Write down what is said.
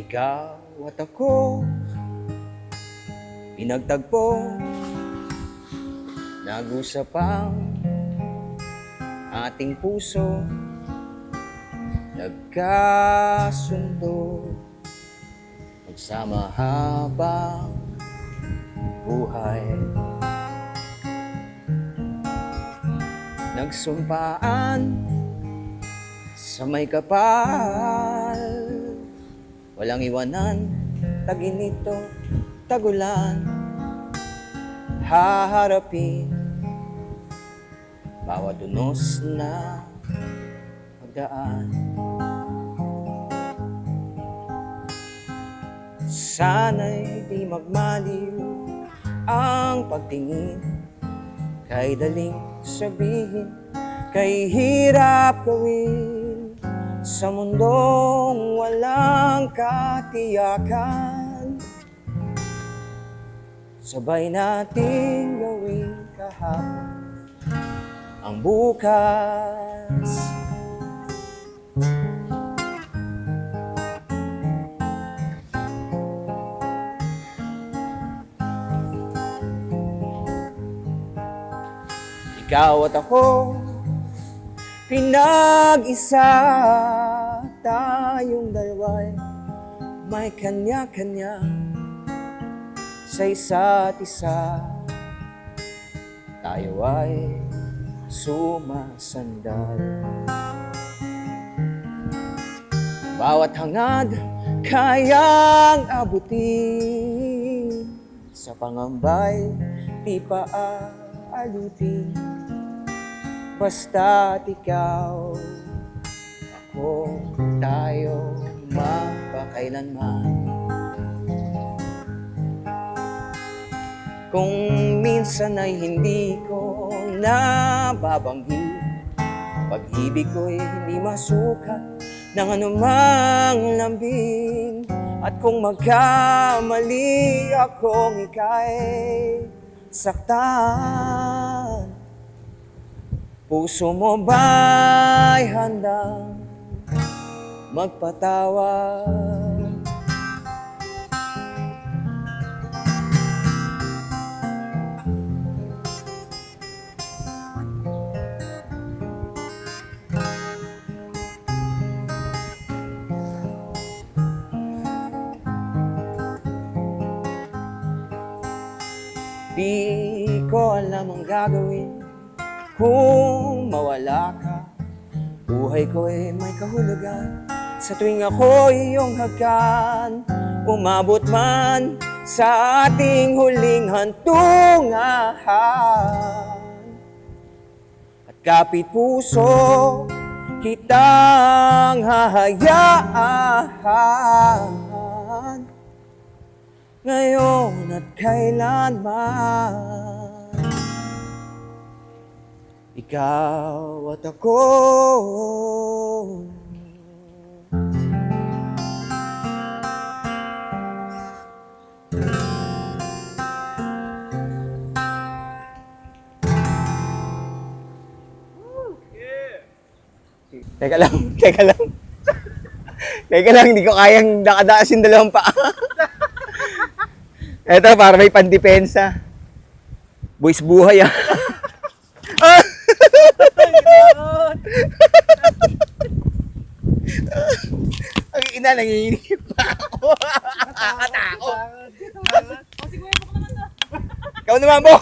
Ikaw at ako, pinagtagpo, nag-usap ang ating puso, nagkasundo, magsama habang buhay. Nagsumpaan sa may kapal, walang iwanan, taginito, tagulan, haharapin bawat unos na magdaan. Sana'y di magmaliw ang pagtingin, kay daling sabihin, kay hirap gawin sa mundong walang katiyakan. Sabay nating gawin kahapon ang bukas. Ikaw at ako, pinag-isa, tayong dalawa'y may kanya-kanya sa isa't isa. Tayo ay sumasandal. Bawat hangad kayang abutin, sa pangambay di pa aalitin. Basta't ikaw, ako, tayo, magpakailanman. Kung minsan ay hindi ko nababanggit, pag-ibig ko'y hindi masukat ng anumang lambing. At kung magkamali akong ika'y saktan, puso mo ba'y handang magpatawad? Di ko alam ang gagawin kung mawala ka. Buhay ko'y may kahulugan sa tuwing ako'y iyong hagkan. Umabot man sa ating huling hantungan, at kapit puso kitang hahayaan, ngayon at kailanman. Ikaw at ako, Teka lang. Teka lang, hindi ko kayang nakadaasin dalawang paa. Eto, para may pandepensa. Boys buhay ah. Ang ina, nanginginig pa ako. Nakakatakot. Ikaw naman, Bo.